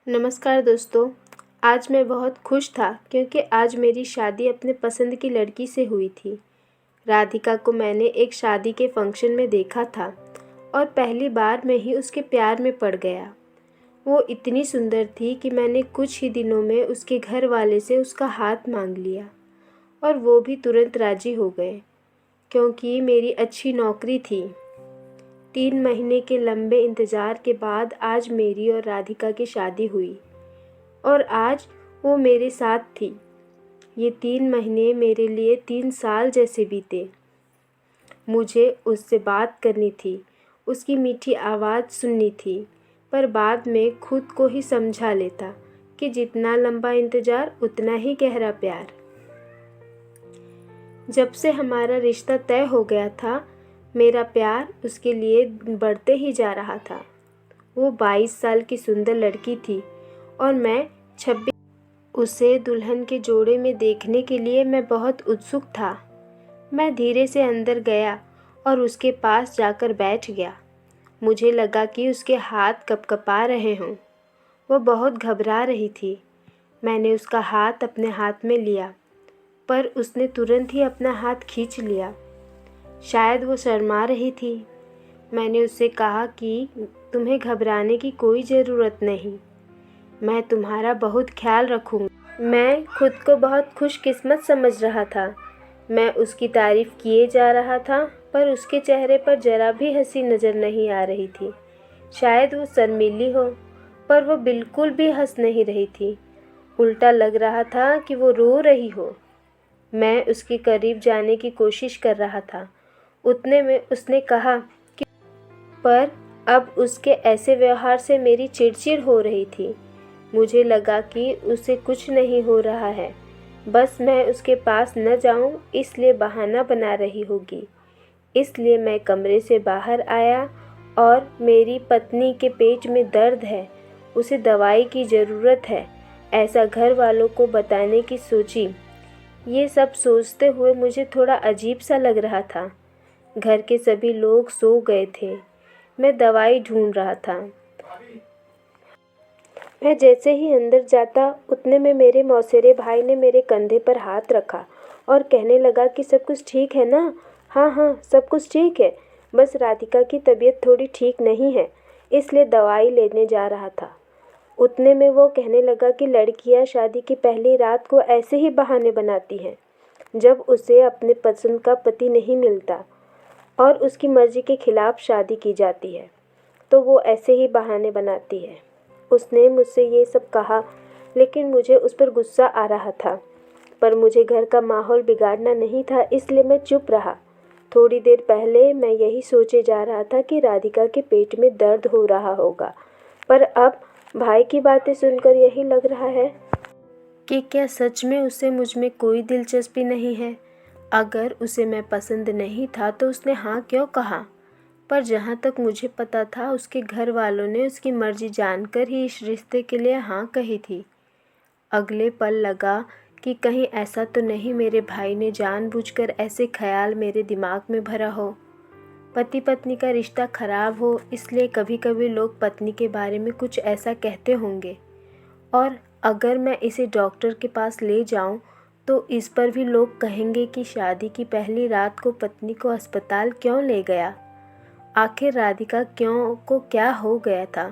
नमस्कार दोस्तों। आज मैं बहुत खुश था क्योंकि आज मेरी शादी अपने पसंद की लड़की से हुई थी। राधिका को मैंने एक शादी के फंक्शन में देखा था और पहली बार में ही उसके प्यार में पड़ गया। वो इतनी सुंदर थी कि मैंने कुछ ही दिनों में उसके घर वाले से उसका हाथ मांग लिया और वो भी तुरंत राजी हो गए क्योंकि मेरी अच्छी नौकरी थी। 3 महीने के लंबे इंतज़ार के बाद आज मेरी और राधिका की शादी हुई और आज वो मेरे साथ थी। ये 3 महीने मेरे लिए 3 साल जैसे बीते। मुझे उससे बात करनी थी, उसकी मीठी आवाज़ सुननी थी, पर बाद में खुद को ही समझा लेता कि जितना लंबा इंतज़ार उतना ही गहरा प्यार। जब से हमारा रिश्ता तय हो गया था, मेरा प्यार उसके लिए बढ़ते ही जा रहा था। वो 22 साल की सुंदर लड़की थी और मैं 26। उसे दुल्हन के जोड़े में देखने के लिए मैं बहुत उत्सुक था। मैं धीरे से अंदर गया और उसके पास जाकर बैठ गया। मुझे लगा कि उसके हाथ कँपकँपा रहे हों। वो बहुत घबरा रही थी। मैंने उसका हाथ अपने हाथ में लिया, पर उसने तुरंत ही अपना हाथ खींच लिया। शायद वो शर्मा रही थी। मैंने उससे कहा कि तुम्हें घबराने की कोई ज़रूरत नहीं, मैं तुम्हारा बहुत ख्याल रखूँगा। मैं खुद को बहुत खुशकिस्मत समझ रहा था। मैं उसकी तारीफ़ किए जा रहा था, पर उसके चेहरे पर ज़रा भी हंसी नज़र नहीं आ रही थी। शायद वो शर्मीली हो, पर वो बिल्कुल भी हंस नहीं रही थी। उल्टा लग रहा था कि वो रो रही हो। मैं उसके करीब जाने की कोशिश कर रहा था। उतने में उसने कहा कि पर अब उसके ऐसे व्यवहार से मेरी चिड़चिड़ हो रही थी। मुझे लगा कि उसे कुछ नहीं हो रहा है, बस मैं उसके पास न जाऊं इसलिए बहाना बना रही होगी। इसलिए मैं कमरे से बाहर आया और मेरी पत्नी के पेट में दर्द है, उसे दवाई की ज़रूरत है, ऐसा घर वालों को बताने की सोची। ये सब सोचते हुए मुझे थोड़ा अजीब सा लग रहा था। घर के सभी लोग सो गए थे। मैं दवाई ढूंढ रहा था। मैं जैसे ही अंदर जाता उतने में मेरे मौसेरे भाई ने मेरे कंधे पर हाथ रखा और कहने लगा कि सब कुछ ठीक है ना। हाँ हाँ, सब कुछ ठीक है, बस राधिका की तबीयत थोड़ी ठीक नहीं है, इसलिए दवाई लेने जा रहा था। उतने में वो कहने लगा कि लड़कियां शादी की पहली रात को ऐसे ही बहाने बनाती हैं, जब उसे अपने पसंद का पति नहीं मिलता और उसकी मर्ज़ी के खिलाफ शादी की जाती है, तो वो ऐसे ही बहाने बनाती है। उसने मुझसे ये सब कहा, लेकिन मुझे उस पर गुस्सा आ रहा था, पर मुझे घर का माहौल बिगाड़ना नहीं था, इसलिए मैं चुप रहा। थोड़ी देर पहले मैं यही सोचे जा रहा था कि राधिका के पेट में दर्द हो रहा होगा, पर अब भाई की बातें सुनकर यही लग रहा है कि क्या सच में उसे मुझ में कोई दिलचस्पी नहीं है। अगर उसे मैं पसंद नहीं था तो उसने हाँ क्यों कहा। पर जहाँ तक मुझे पता था, उसके घर वालों ने उसकी मर्जी जानकर ही इस रिश्ते के लिए हाँ कही थी। अगले पल लगा कि कहीं ऐसा तो नहीं मेरे भाई ने जानबूझकर ऐसे ख्याल मेरे दिमाग में भरा हो। पति पत्नी का रिश्ता खराब हो, इसलिए कभी कभी लोग पत्नी के बारे में कुछ ऐसा कहते होंगे, और अगर मैं इसे डॉक्टर के पास ले जाऊं तो इस पर भी लोग कहेंगे कि शादी की पहली रात को पत्नी को अस्पताल क्यों ले गया। आखिर राधिका क्या हो गया था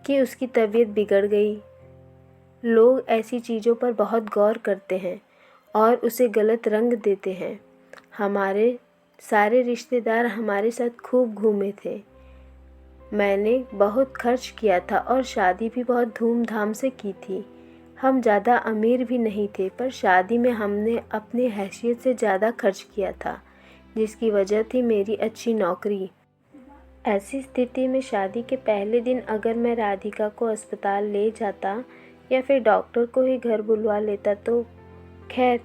कि उसकी तबीयत बिगड़ गई। लोग ऐसी चीज़ों पर बहुत गौर करते हैं और उसे गलत रंग देते हैं। हमारे सारे रिश्तेदार हमारे साथ खूब घूमे थे। मैंने बहुत खर्च किया था और शादी भी बहुत धूमधाम से की थी। हम ज़्यादा अमीर भी नहीं थे, पर शादी में हमने अपनी हैसियत से ज़्यादा खर्च किया था, जिसकी वजह थी मेरी अच्छी नौकरी। ऐसी स्थिति में शादी के पहले दिन अगर मैं राधिका को अस्पताल ले जाता या फिर डॉक्टर को ही घर बुलवा लेता तो खैर।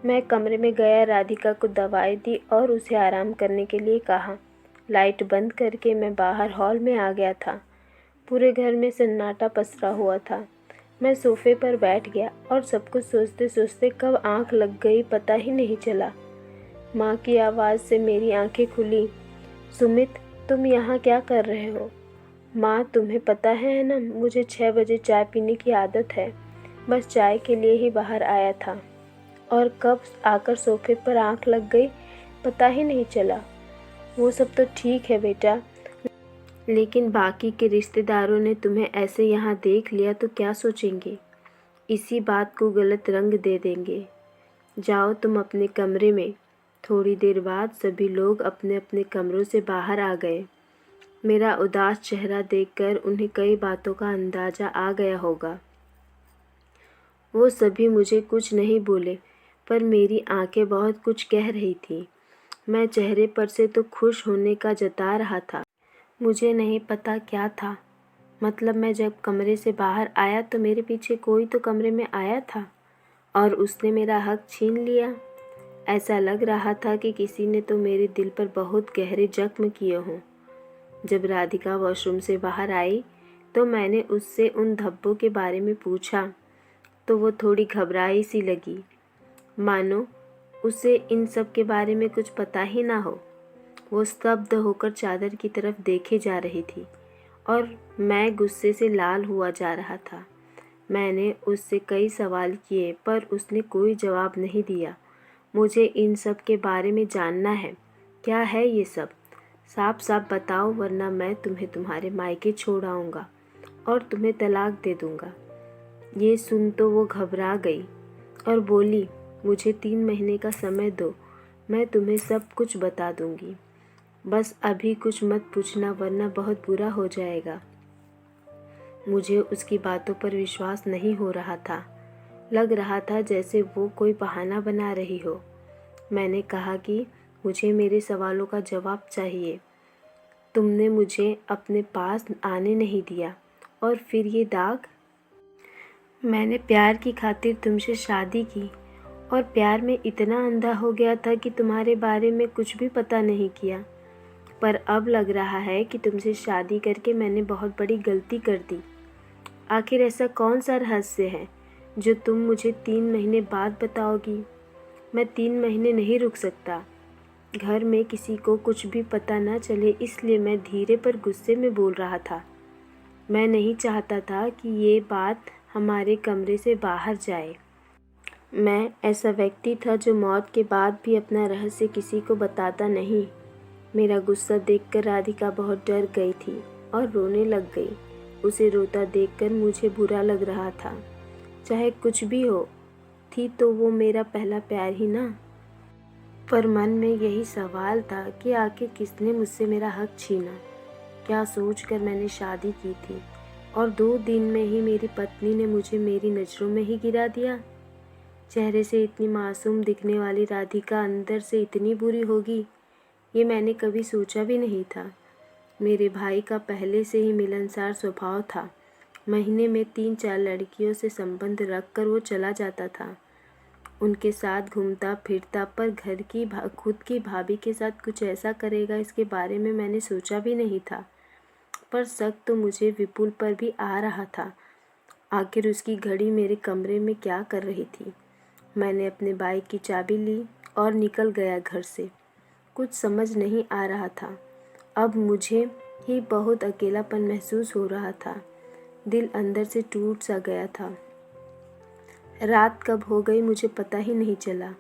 मैं कमरे में गया, राधिका को दवाई दी और उसे आराम करने के लिए कहा। लाइट बंद करके मैं बाहर हॉल में आ गया था। पूरे घर में सन्नाटा पसरा हुआ था। मैं सोफे पर बैठ गया और सब कुछ सोचते सोचते कब आंख लग गई पता ही नहीं चला। माँ की आवाज़ से मेरी आंखें खुली। सुमित, तुम यहाँ क्या कर रहे हो? माँ, तुम्हें पता है ना, मुझे 6 बजे चाय पीने की आदत है। बस चाय के लिए ही बाहर आया था और कब आकर सोफे पर आंख लग गई पता ही नहीं चला। वो सब तो ठीक है बेटा, लेकिन बाकी के रिश्तेदारों ने तुम्हें ऐसे यहाँ देख लिया तो क्या सोचेंगे? इसी बात को गलत रंग दे देंगे। जाओ तुम अपने कमरे में। थोड़ी देर बाद सभी लोग अपने अपने कमरों से बाहर आ गए। मेरा उदास चेहरा देखकर उन्हें कई बातों का अंदाज़ा आ गया होगा। वो सभी मुझे कुछ नहीं बोले, पर मेरी आंखें बहुत कुछ कह रही थी। मैं चेहरे पर से तो खुश होने का जता रहा था। मुझे नहीं पता क्या था। मतलब मैं जब कमरे से बाहर आया तो मेरे पीछे कोई तो कमरे में आया था और उसने मेरा हक छीन लिया। ऐसा लग रहा था कि किसी ने तो मेरे दिल पर बहुत गहरे जख्म किए हों। जब राधिका वॉशरूम से बाहर आई तो मैंने उससे उन धब्बों के बारे में पूछा तो वो थोड़ी घबराई सी लगी, मानो उसे इन सब के बारे में कुछ पता ही ना हो। वो स्तब्ध होकर चादर की तरफ देखे जा रही थी और मैं गुस्से से लाल हुआ जा रहा था। मैंने उससे कई सवाल किए पर उसने कोई जवाब नहीं दिया। मुझे इन सब के बारे में जानना है। क्या है ये सब? साफ साफ बताओ, वरना मैं तुम्हें तुम्हारे मायके छोड़ आऊँगा और तुम्हें तलाक दे दूँगा। ये सुन तो वो घबरा गई और बोली, मुझे 3 महीने का समय दो, मैं तुम्हें सब कुछ बता दूँगी। बस अभी कुछ मत पूछना वरना बहुत बुरा हो जाएगा। मुझे उसकी बातों पर विश्वास नहीं हो रहा था। लग रहा था जैसे वो कोई बहाना बना रही हो। मैंने कहा कि मुझे मेरे सवालों का जवाब चाहिए। तुमने मुझे अपने पास आने नहीं दिया और फिर ये दाग। मैंने प्यार की खातिर तुमसे शादी की और प्यार में इतना अंधा हो गया था कि तुम्हारे बारे में कुछ भी पता नहीं किया। पर अब लग रहा है कि तुमसे शादी करके मैंने बहुत बड़ी गलती कर दी। आखिर ऐसा कौन सा रहस्य है जो तुम मुझे 3 महीने बाद बताओगी? मैं 3 महीने नहीं रुक सकता। घर में किसी को कुछ भी पता ना चले, इसलिए मैं धीरे पर गुस्से में बोल रहा था। मैं नहीं चाहता था कि ये बात हमारे कमरे से बाहर जाए। मैं ऐसा व्यक्ति था जो मौत के बाद भी अपना रहस्य किसी को बताता नहीं। मेरा गुस्सा देखकर राधिका बहुत डर गई थी और रोने लग गई। उसे रोता देखकर मुझे बुरा लग रहा था। चाहे कुछ भी हो, थी तो वो मेरा पहला प्यार ही ना। पर मन में यही सवाल था कि आखिर किसने मुझसे मेरा हक छीना। क्या सोचकर मैंने शादी की थी और 2 दिन में ही मेरी पत्नी ने मुझे मेरी नज़रों में ही गिरा दिया। चेहरे से इतनी मासूम दिखने वाली राधिका अंदर से इतनी बुरी होगी, ये मैंने कभी सोचा भी नहीं था। मेरे भाई का पहले से ही मिलनसार स्वभाव था। महीने में 3-4 लड़कियों से संबंध रखकर वो चला जाता था। उनके साथ घूमता फिरता, पर खुद की भाभी के साथ कुछ ऐसा करेगा इसके बारे में मैंने सोचा भी नहीं था। पर शक तो मुझे विपुल पर भी आ रहा था। आखिर उसकी घड़ी मेरे कमरे में क्या कर रही थी? मैंने अपने बाइक की चाबी ली और निकल गया घर से। कुछ समझ नहीं आ रहा था। अब मुझे ही बहुत अकेलापन महसूस हो रहा था। दिल अंदर से टूट सा गया था। रात कब हो गई मुझे पता ही नहीं चला।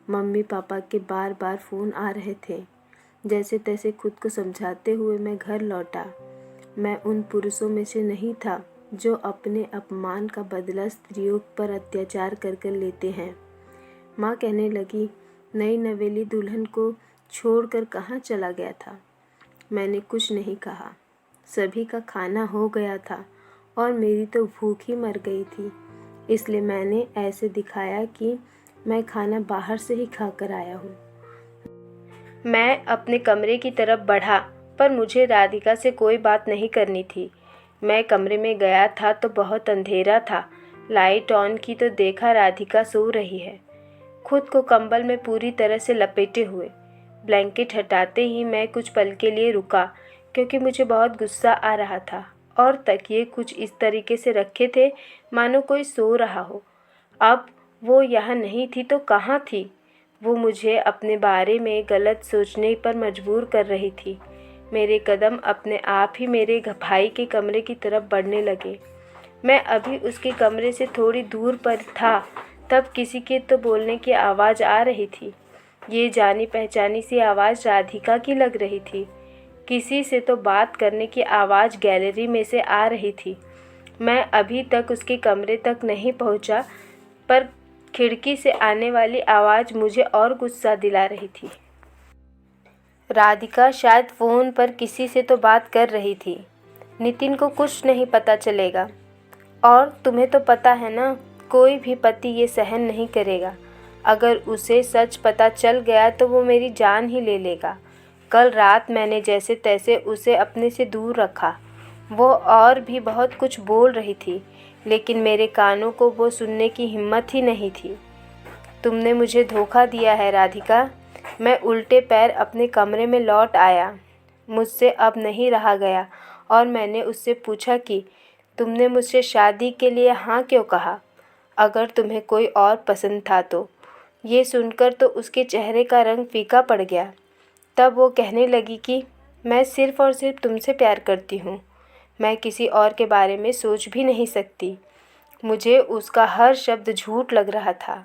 मम्मी पापा के बार बार फ़ोन आ रहे थे। जैसे तैसे खुद को समझाते हुए मैं घर लौटा। मैं उन पुरुषों में से नहीं था जो अपने अपमान का बदला स्त्रियों पर अत्याचार कर कर लेते हैं। माँ कहने लगी, नई नवेली दुल्हन को छोड़कर कहाँ चला गया था? मैंने कुछ नहीं कहा। सभी का खाना हो गया था और मेरी तो भूख ही मर गई थी। इसलिए मैंने ऐसे दिखाया कि मैं खाना बाहर से ही खा कर आया हूँ। मैं अपने कमरे की तरफ बढ़ा, पर मुझे राधिका से कोई बात नहीं करनी थी। मैं कमरे में गया था तो बहुत अंधेरा था। लाइट ऑन की तो देखा राधिका सो रही है, खुद को कंबल में पूरी तरह से लपेटे हुए। ब्लैंकेट हटाते ही मैं कुछ पल के लिए रुका, क्योंकि मुझे बहुत गुस्सा आ रहा था और तकिए कुछ इस तरीके से रखे थे मानो कोई सो रहा हो। अब वो यहाँ नहीं थी तो कहाँ थी? वो मुझे अपने बारे में गलत सोचने पर मजबूर कर रही थी। मेरे कदम अपने आप ही मेरे भाई के कमरे की तरफ बढ़ने लगे। मैं अभी उसके कमरे से थोड़ी दूर पर था, तब किसी के तो बोलने की आवाज़ आ रही थी। ये जानी पहचानी सी आवाज़ राधिका की लग रही थी। किसी से तो बात करने की आवाज़ गैलरी में से आ रही थी। मैं अभी तक उसके कमरे तक नहीं पहुंचा, पर खिड़की से आने वाली आवाज़ मुझे और गुस्सा दिला रही थी। राधिका शायद फ़ोन पर किसी से तो बात कर रही थी। नितिन को कुछ नहीं पता चलेगा, और तुम्हें तो पता है ना, कोई भी पति ये सहन नहीं करेगा। अगर उसे सच पता चल गया तो वो मेरी जान ही ले लेगा। कल रात मैंने जैसे तैसे उसे अपने से दूर रखा। वो और भी बहुत कुछ बोल रही थी, लेकिन मेरे कानों को वो सुनने की हिम्मत ही नहीं थी। तुमने मुझे धोखा दिया है राधिका। मैं उल्टे पैर अपने कमरे में लौट आया। मुझसे अब नहीं रहा गया और मैंने उससे पूछा कि तुमने मुझसे शादी के लिए हाँ क्यों कहा, अगर तुम्हें कोई और पसंद था तो। ये सुनकर तो उसके चेहरे का रंग फीका पड़ गया। तब वो कहने लगी कि मैं सिर्फ़ और सिर्फ तुमसे प्यार करती हूँ, मैं किसी और के बारे में सोच भी नहीं सकती। मुझे उसका हर शब्द झूठ लग रहा था।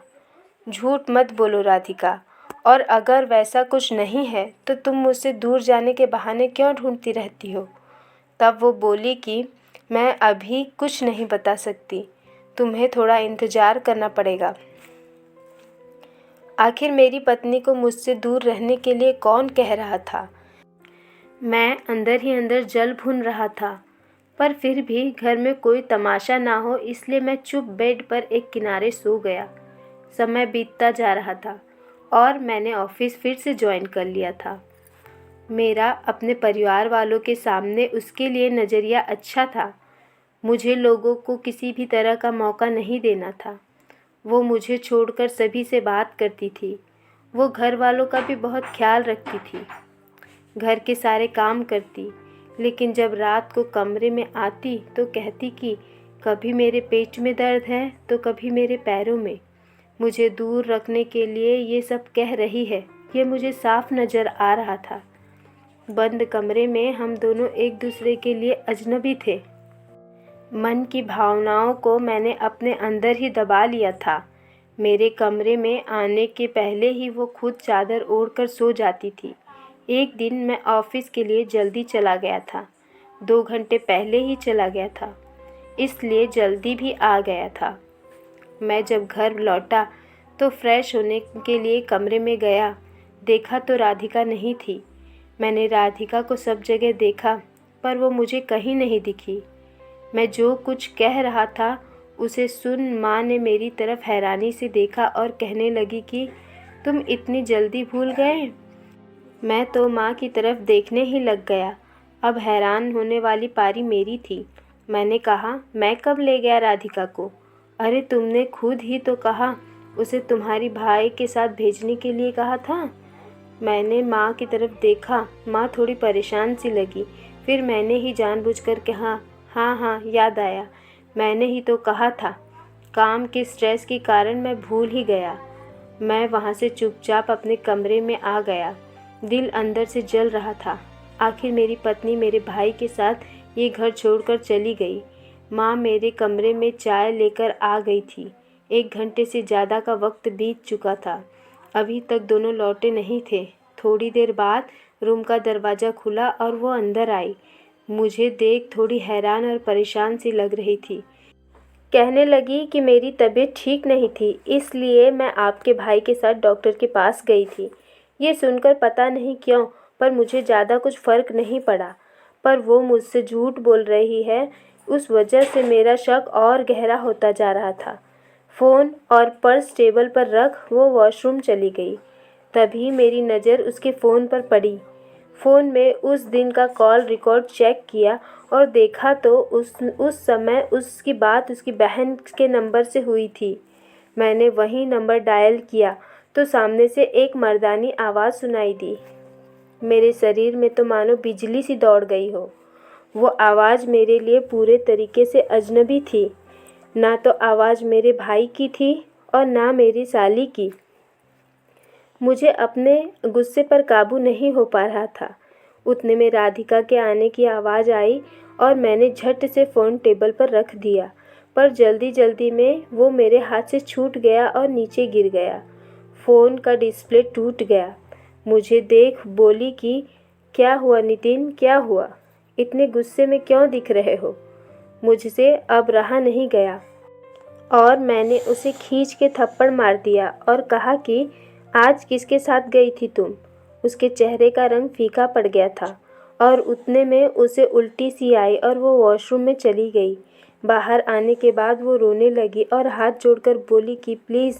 झूठ मत बोलो राधिका, और अगर वैसा कुछ नहीं है तो तुम मुझसे दूर जाने के बहाने क्यों ढूंढती रहती हो। तब वो बोली कि मैं अभी कुछ नहीं बता सकती, तुम्हें थोड़ा इंतज़ार करना पड़ेगा। आखिर मेरी पत्नी को मुझसे दूर रहने के लिए कौन कह रहा था। मैं अंदर ही अंदर जल भून रहा था, पर फिर भी घर में कोई तमाशा ना हो इसलिए मैं चुप बेड पर एक किनारे सो गया। समय बीतता जा रहा था और मैंने ऑफिस फिर से ज्वाइन कर लिया था। मेरा अपने परिवार वालों के सामने उसके लिए नज़रिया अच्छा था। मुझे लोगों को किसी भी तरह का मौका नहीं देना था। वो मुझे छोड़कर सभी से बात करती थी। वो घर वालों का भी बहुत ख्याल रखती थी, घर के सारे काम करती, लेकिन जब रात को कमरे में आती तो कहती कि कभी मेरे पेट में दर्द है तो कभी मेरे पैरों में। मुझे दूर रखने के लिए ये सब कह रही है, ये मुझे साफ नज़र आ रहा था। बंद कमरे में हम दोनों एक दूसरे के लिए अजनबी थे। मन की भावनाओं को मैंने अपने अंदर ही दबा लिया था। मेरे कमरे में आने के पहले ही वो खुद चादर ओढ़कर सो जाती थी। एक दिन मैं ऑफिस के लिए जल्दी चला गया था। 2 घंटे पहले ही चला गया था, इसलिए जल्दी भी आ गया था। मैं जब घर लौटा तो फ्रेश होने के लिए कमरे में गया। देखा तो राधिका नहीं थी। मैंने राधिका को सब जगह देखा, पर वो मुझे कहीं नहीं दिखी। मैं जो कुछ कह रहा था उसे सुन माँ ने मेरी तरफ हैरानी से देखा और कहने लगी कि तुम इतनी जल्दी भूल गए। मैं तो माँ की तरफ देखने ही लग गया। अब हैरान होने वाली पारी मेरी थी। मैंने कहा, मैं कब ले गया राधिका को? अरे तुमने खुद ही तो कहा उसे तुम्हारी भाई के साथ भेजने के लिए कहा था। मैंने माँ की तरफ देखा। माँ थोड़ी परेशान सी लगी। फिर मैंने ही जानबूझकर कहा, हाँ हाँ याद आया, मैंने ही तो कहा था। काम के स्ट्रेस के कारण मैं भूल ही गया। मैं वहाँ से चुपचाप अपने कमरे में आ गया। दिल अंदर से जल रहा था। आखिर मेरी पत्नी मेरे भाई के साथ ये घर छोड़कर चली गई। माँ मेरे कमरे में चाय लेकर आ गई थी। 1 घंटे से ज़्यादा का वक्त बीत चुका था। अभी तक दोनों लौटे नहीं थे। थोड़ी देर बाद रूम का दरवाज़ा खुला और वो अंदर आई। मुझे देख थोड़ी हैरान और परेशान सी लग रही थी। कहने लगी कि मेरी तबीयत ठीक नहीं थी, इसलिए मैं आपके भाई के साथ डॉक्टर के पास गई थी। ये सुनकर पता नहीं क्यों, पर मुझे ज़्यादा कुछ फ़र्क नहीं पड़ा। पर वो मुझसे झूठ बोल रही है, उस वजह से मेरा शक और गहरा होता जा रहा था। फ़ोन और पर्स टेबल पर रख वो वॉशरूम चली गई। तभी मेरी नज़र उसके फ़ोन पर पड़ी। फ़ोन में उस दिन का कॉल रिकॉर्ड चेक किया और देखा तो उस समय उसकी बात उसकी बहन के नंबर से हुई थी। मैंने वही नंबर डायल किया तो सामने से एक मर्दानी आवाज़ सुनाई दी। मेरे शरीर में तो मानो बिजली सी दौड़ गई हो। वो आवाज़ मेरे लिए पूरे तरीके से अजनबी थी। ना तो आवाज़ मेरे भाई की थी और ना मेरी साली की। मुझे अपने गुस्से पर काबू नहीं हो पा रहा था। उतने में राधिका के आने की आवाज़ आई और मैंने झट से फ़ोन टेबल पर रख दिया, पर जल्दी जल्दी में वो मेरे हाथ से छूट गया और नीचे गिर गया। फ़ोन का डिस्प्ले टूट गया। मुझे देख बोली कि क्या हुआ नितिन, क्या हुआ? इतने गुस्से में क्यों दिख रहे हो? मुझसे अब रहा नहीं गया और मैंने उसे खींच के थप्पड़ मार दिया और कहा कि आज किसके साथ गई थी तुम? उसके चेहरे का रंग फीका पड़ गया था और उतने में उसे उल्टी सी आई और वो वॉशरूम में चली गई। बाहर आने के बाद वो रोने लगी और हाथ जोड़कर बोली कि प्लीज़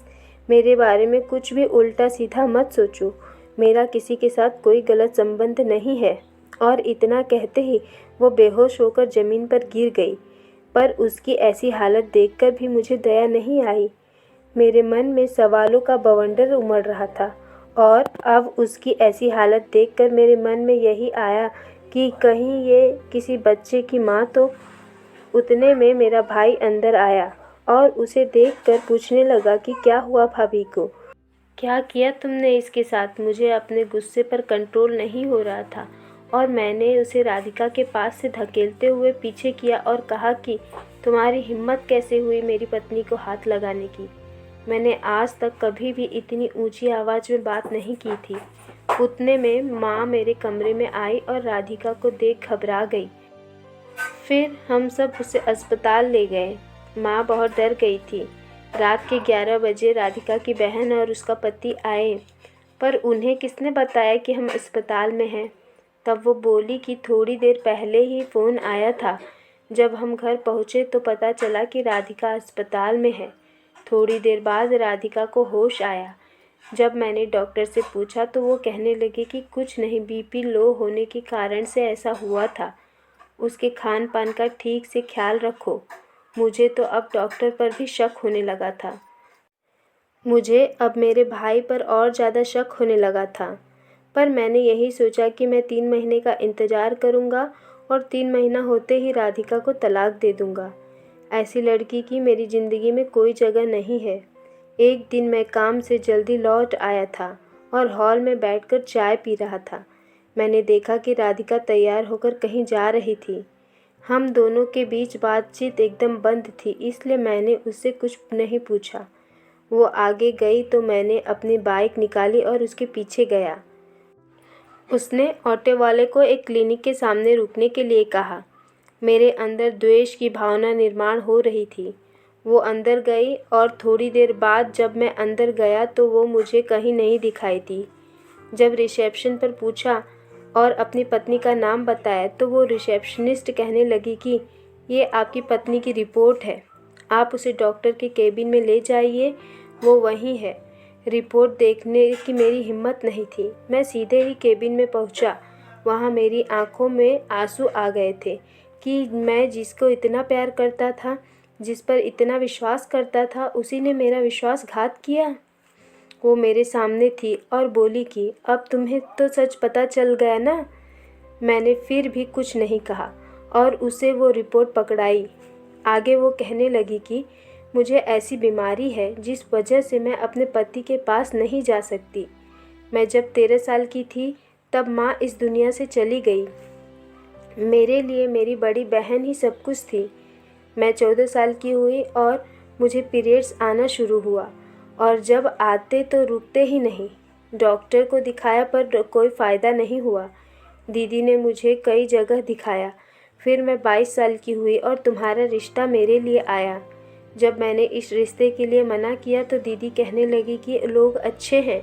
मेरे बारे में कुछ भी उल्टा सीधा मत सोचो, मेरा किसी के साथ कोई गलत संबंध नहीं है। और इतना कहते ही वो बेहोश होकर ज़मीन पर गिर गई। पर उसकी ऐसी हालत देखकर भी मुझे दया नहीं आई। मेरे मन में सवालों का बवंडर उमड़ रहा था और अब उसकी ऐसी हालत देखकर मेरे मन में यही आया कि कहीं ये किसी बच्चे की माँ तो। उतने में मेरा भाई अंदर आया और उसे देखकर पूछने लगा कि क्या हुआ भाभी को? क्या किया तुमने इसके साथ? मुझे अपने गुस्से पर कंट्रोल नहीं हो रहा था और मैंने उसे राधिका के पास से धकेलते हुए पीछे किया और कहा कि तुम्हारी हिम्मत कैसे हुई मेरी पत्नी को हाथ लगाने की? मैंने आज तक कभी भी इतनी ऊंची आवाज़ में बात नहीं की थी। उतने में माँ मेरे कमरे में आई और राधिका को देख घबरा गई। फिर हम सब उसे अस्पताल ले गए। माँ बहुत डर गई थी। रात के 11 बजे राधिका की बहन और उसका पति आए, पर उन्हें किसने बताया कि हम अस्पताल में हैं? तब वो बोली कि थोड़ी देर पहले ही फ़ोन आया था। जब हम घर पहुँचे तो पता चला कि राधिका अस्पताल में है। थोड़ी देर बाद राधिका को होश आया। जब मैंने डॉक्टर से पूछा तो वो कहने लगे कि कुछ नहीं, बीपी लो होने के कारण से ऐसा हुआ था। उसके खान पान का ठीक से ख्याल रखो। मुझे तो अब डॉक्टर पर भी शक होने लगा था। मुझे अब मेरे भाई पर और ज़्यादा शक होने लगा था, पर मैंने यही सोचा कि मैं 3 महीने का इंतज़ार करूँगा और 3 महीना होते ही राधिका को तलाक दे दूँगा। ऐसी लड़की की मेरी ज़िंदगी में कोई जगह नहीं है। एक दिन मैं काम से जल्दी लौट आया था और हॉल में बैठकर चाय पी रहा था। मैंने देखा कि राधिका तैयार होकर कहीं जा रही थी। हम दोनों के बीच बातचीत एकदम बंद थी, इसलिए मैंने उससे कुछ नहीं पूछा। वो आगे गई तो मैंने अपनी बाइक निकाली और उसके पीछे गया। उसने ऑटो वाले को एक क्लिनिक के सामने रुकने के लिए कहा। मेरे अंदर द्वेष की भावना निर्माण हो रही थी। वो अंदर गई और थोड़ी देर बाद जब मैं अंदर गया तो वो मुझे कहीं नहीं दिखाई दी। जब रिसेप्शन पर पूछा और अपनी पत्नी का नाम बताया तो वो रिसेप्शनिस्ट कहने लगी कि ये आपकी पत्नी की रिपोर्ट है, आप उसे डॉक्टर के केबिन में ले जाइए, वो वहीं है। रिपोर्ट देखने की मेरी हिम्मत नहीं थी। मैं सीधे ही केबिन में पहुंचा। वहाँ मेरी आंखों में आंसू आ गए थे कि मैं जिसको इतना प्यार करता था, जिस पर इतना विश्वास करता था, उसी ने मेरा विश्वासघात किया। वो मेरे सामने थी और बोली कि अब तुम्हें तो सच पता चल गया ना। मैंने फिर भी कुछ नहीं कहा और उसे वो रिपोर्ट पकड़ाई। आगे वो कहने लगी कि मुझे ऐसी बीमारी है जिस वजह से मैं अपने पति के पास नहीं जा सकती। मैं जब 13 साल की थी तब माँ इस दुनिया से चली गई। मेरे लिए मेरी बड़ी बहन ही सब कुछ थी। मैं 14 साल की हुई और मुझे पीरियड्स आना शुरू हुआ और जब आते तो रुकते ही नहीं। डॉक्टर को दिखाया पर कोई फ़ायदा नहीं हुआ। दीदी ने मुझे कई जगह दिखाया। फिर मैं 22 साल की हुई और तुम्हारा रिश्ता मेरे लिए आया। जब मैंने इस रिश्ते के लिए मना किया तो दीदी कहने लगी कि लोग अच्छे हैं,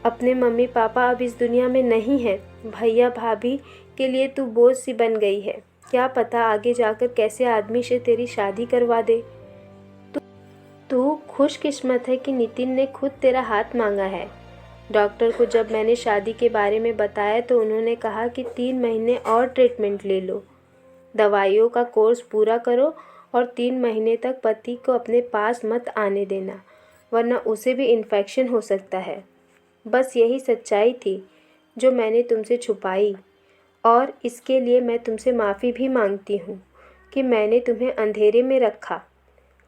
अपने मम्मी पापा अब इस दुनिया में नहीं हैं, भैया भाभी के लिए तू बोझ सी बन गई है। क्या पता आगे जाकर कैसे आदमी से तेरी शादी करवा दे। तू खुशकिस्मत है कि नितिन ने खुद तेरा हाथ मांगा है। डॉक्टर को जब मैंने शादी के बारे में बताया तो उन्होंने कहा कि 3 महीने और ट्रीटमेंट ले लो, दवाइयों का कोर्स पूरा करो और 3 महीने तक पति को अपने पास मत आने देना, वरना उसे भी इन्फेक्शन हो सकता है। बस यही सच्चाई थी जो मैंने तुमसे छुपाई और इसके लिए मैं तुमसे माफ़ी भी मांगती हूँ कि मैंने तुम्हें अंधेरे में रखा।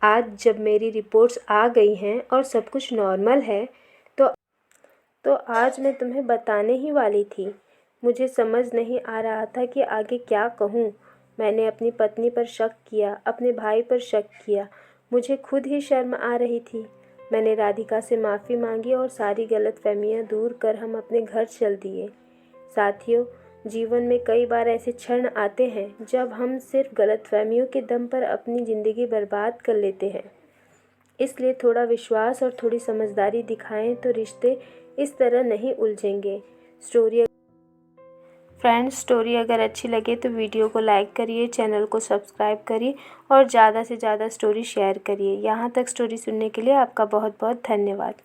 आज जब मेरी रिपोर्ट्स आ गई हैं और सब कुछ नॉर्मल है तो आज मैं तुम्हें बताने ही वाली थी। मुझे समझ नहीं आ रहा था कि आगे क्या कहूँ। मैंने अपनी पत्नी पर शक किया, अपने भाई पर शक किया। मुझे खुद ही शर्म आ रही थी। मैंने राधिका से माफ़ी मांगी और सारी गलतफहमियां दूर कर हम अपने घर चल दिए। साथियों, जीवन में कई बार ऐसे क्षण आते हैं जब हम सिर्फ गलतफहमियों के दम पर अपनी ज़िंदगी बर्बाद कर लेते हैं। इसलिए थोड़ा विश्वास और थोड़ी समझदारी दिखाएं तो रिश्ते इस तरह नहीं उलझेंगे। स्टोरी अगर अच्छी लगे तो वीडियो को लाइक करिए, चैनल को सब्सक्राइब करिए और ज़्यादा से ज़्यादा स्टोरी शेयर करिए। यहाँ तक स्टोरी सुनने के लिए आपका बहुत बहुत धन्यवाद।